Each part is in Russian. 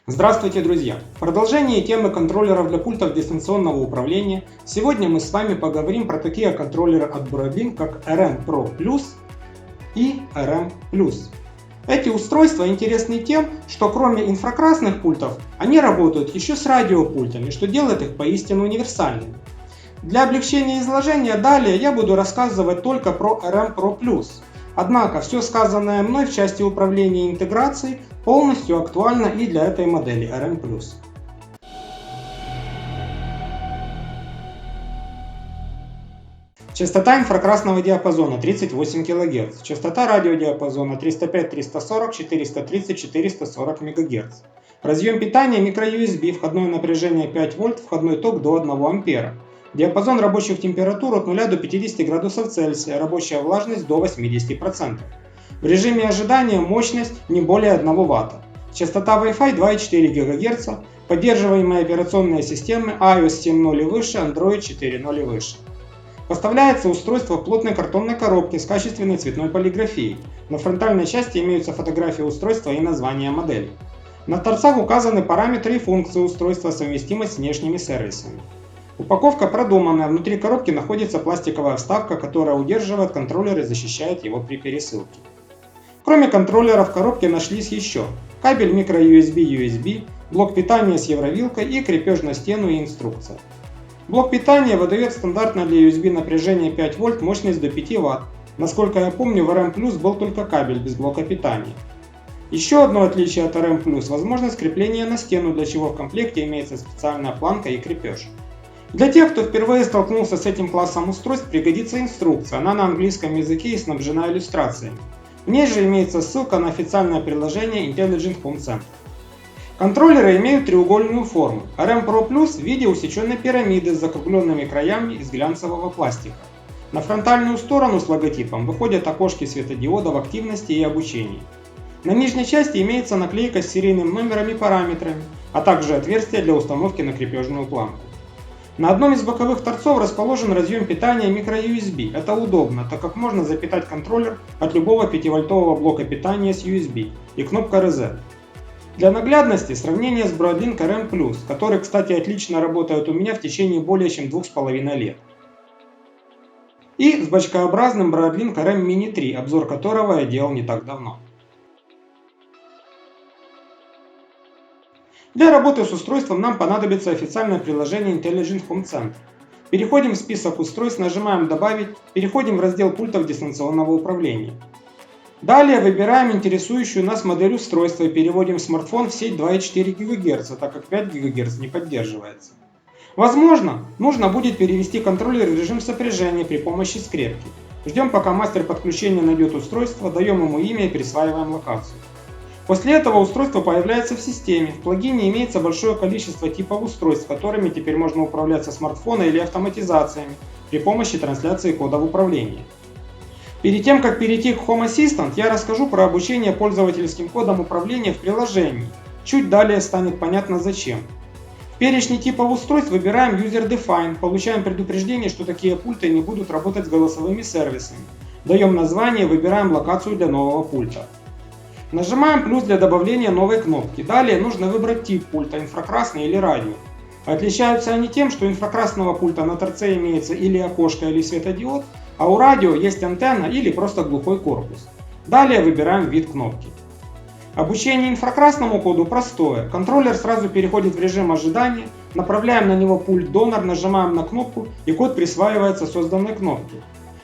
Здравствуйте, друзья! В продолжении темы контроллеров для пультов дистанционного управления сегодня мы с вами поговорим про такие контроллеры от Broadlink, как RM Pro Plus и RM Plus. Эти устройства интересны тем, что кроме инфракрасных пультов, они работают еще с радиопультами, что делает их поистине универсальными. Для облегчения изложения далее я буду рассказывать только про RM Pro Plus. Однако все сказанное мной в части управления и интеграции полностью актуально и для этой модели RM+. Частота инфракрасного диапазона 38 кГц, частота радиодиапазона 305-340, 430-440 МГц. Разъем питания microUSB, входное напряжение 5 вольт, входной ток до 1 ампера. Диапазон рабочих температур от 0 до 50 градусов Цельсия, рабочая влажность до 80%. В режиме ожидания мощность не более 1 Вт. Частота Wi-Fi 2,4 ГГц, поддерживаемые операционные системы iOS 7.0 и выше, Android 4.0 и выше. Поставляется устройство в плотной картонной коробке с качественной цветной полиграфией. На фронтальной части имеются фотографии устройства и название модели. На торцах указаны параметры и функции устройства, совместимые с внешними сервисами. Упаковка продуманная, внутри коробки находится пластиковая вставка, которая удерживает контроллер и защищает его при пересылке. Кроме контроллера в коробке нашлись еще кабель microUSB-USB, блок питания с евровилкой и крепеж на стену и инструкция. Блок питания выдает стандартное для USB напряжение 5 вольт, мощность до 5 Вт. Насколько я помню, в RM Plus был только кабель без блока питания. Еще одно отличие от RM Plus – возможность крепления на стену, для чего в комплекте имеется специальная планка и крепеж. Для тех, кто впервые столкнулся с этим классом устройств, пригодится инструкция, она на английском языке и снабжена иллюстрациями. В ней же имеется ссылка на официальное приложение Intelligent Home Center. Контроллеры имеют треугольную форму. RM Pro Plus в виде усеченной пирамиды с закругленными краями из глянцевого пластика. На фронтальную сторону с логотипом выходят окошки светодиодов активности и обучения. На нижней части имеется наклейка с серийным номером и параметрами, а также отверстие для установки на крепежную планку. На одном из боковых торцов расположен разъем питания microUSB. Это удобно, так как можно запитать контроллер от любого 5-вольтового блока питания с USB и кнопка Reset. Для наглядности сравнение с Broadlink RM+, который, кстати, отлично работает у меня в течение более чем 2,5 лет. И с бочкообразным Broadlink RM Mini 3, обзор которого я делал не так давно. Для работы с устройством нам понадобится официальное приложение Intelligent Home Center. Переходим в список устройств, нажимаем «Добавить», переходим в раздел пультов дистанционного управления. Далее выбираем интересующую нас модель устройства и переводим смартфон в сеть 2,4 ГГц, так как 5 ГГц не поддерживается. Возможно, нужно будет перевести контроллер в режим сопряжения при помощи скрепки. Ждем, пока мастер подключения найдет устройство, даем ему имя и присваиваем локацию. После этого устройство появляется в системе. В плагине имеется большое количество типов устройств, которыми теперь можно управлять со смартфона или автоматизациями при помощи трансляции кодов управления. Перед тем, как перейти к Home Assistant, я расскажу про обучение пользовательским кодом управления в приложении. Чуть далее станет понятно зачем. В перечне типов устройств выбираем User Define, получаем предупреждение, что такие пульты не будут работать с голосовыми сервисами. Даем название, выбираем локацию для нового пульта. Нажимаем плюс для добавления новой кнопки. Далее нужно выбрать тип пульта, инфракрасный или радио. Отличаются они тем, что у инфракрасного пульта на торце имеется или окошко, или светодиод, а у радио есть антенна или просто глухой корпус. Далее выбираем вид кнопки. Обучение инфракрасному коду простое. Контроллер сразу переходит в режим ожидания, направляем на него пульт донор, нажимаем на кнопку и код присваивается созданной кнопке.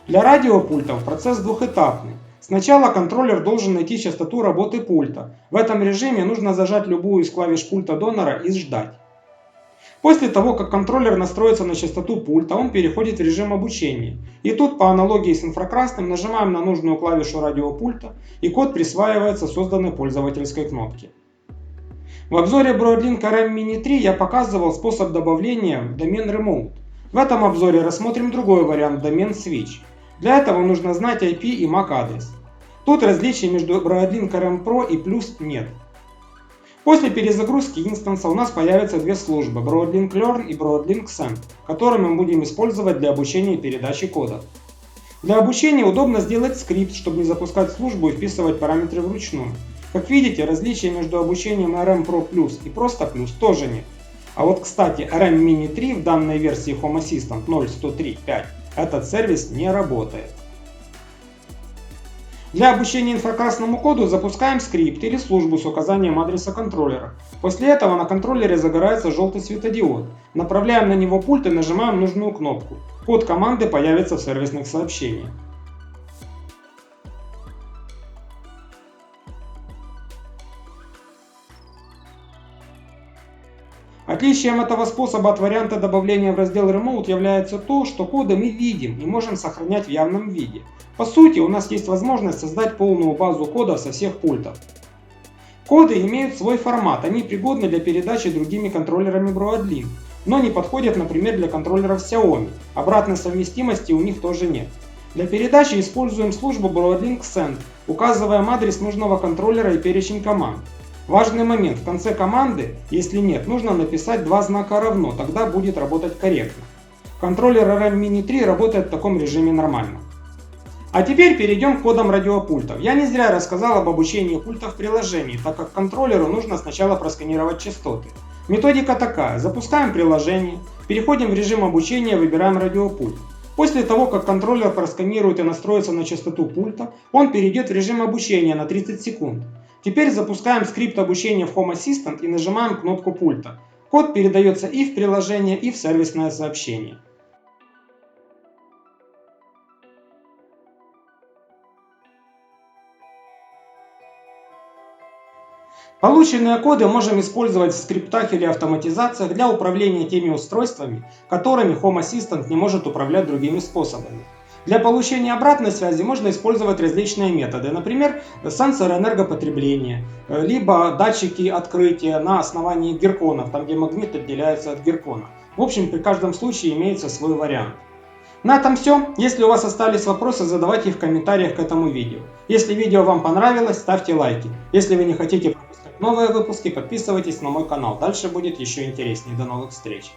Для радиопультов процесс двухэтапный. Сначала контроллер должен найти частоту работы пульта. В этом режиме нужно зажать любую из клавиш пульта донора и ждать. После того, как контроллер настроится на частоту пульта, он переходит в режим обучения. И тут, по аналогии с инфракрасным, нажимаем на нужную клавишу радиопульта, и код присваивается созданной пользовательской кнопке. В обзоре Broadlink RM Mini 3 я показывал способ добавления в домен Remote. В этом обзоре рассмотрим другой вариант, домен Switch. Для этого нужно знать IP и MAC адрес. Тут различий между Broadlink RM Pro и Plus нет. После перезагрузки инстанса у нас появятся две службы Broadlink Learn и Broadlink Send, которые мы будем использовать для обучения и передачи кода. Для обучения удобно сделать скрипт, чтобы не запускать службу и вписывать параметры вручную. Как видите, различия между обучением RM Pro Plus и просто Plus тоже нет. А вот, кстати, RM Mini 3 в данной версии Home Assistant 0.103.5 этот сервис не работает. Для обучения инфракрасному коду запускаем скрипт или службу с указанием адреса контроллера. После этого на контроллере загорается желтый светодиод. Направляем на него пульт и нажимаем нужную кнопку. Код команды появится в сервисных сообщениях. Отличием этого способа от варианта добавления в раздел Remote является то, что коды мы видим и можем сохранять в явном виде. По сути, у нас есть возможность создать полную базу кодов со всех пультов. Коды имеют свой формат, они пригодны для передачи другими контроллерами Broadlink, но не подходят, например, для контроллеров Xiaomi. Обратной совместимости у них тоже нет. Для передачи используем службу Broadlink Send, указываем адрес нужного контроллера и перечень команд. Важный момент: в конце команды, если нет, нужно написать два знака равно, тогда будет работать корректно. Контроллер RM Mini 3 работает в таком режиме нормально. А теперь перейдем к кодам радиопультов. Я не зря рассказал об обучении пульта в приложении, так как контроллеру нужно сначала просканировать частоты. Методика такая: запускаем приложение, переходим в режим обучения, выбираем радиопульт. После того, как контроллер просканирует и настроится на частоту пульта, он перейдет в режим обучения на 30 секунд. Теперь запускаем скрипт обучения в Home Assistant и нажимаем кнопку пульта. Код передается и в приложение, и в сервисное сообщение. Полученные коды можем использовать в скриптах или автоматизациях для управления теми устройствами, которыми Home Assistant не может управлять другими способами. Для получения обратной связи можно использовать различные методы, например, сенсоры энергопотребления, либо датчики открытия на основании гирконов, там где магнит отделяется от гиркона. В общем, при каждом случае имеется свой вариант. На этом все. Если у вас остались вопросы, задавайте их в комментариях к этому видео. Если видео вам понравилось, ставьте лайки. Если вы не хотите пропускать новые выпуски, подписывайтесь на мой канал. Дальше будет еще интереснее. До новых встреч.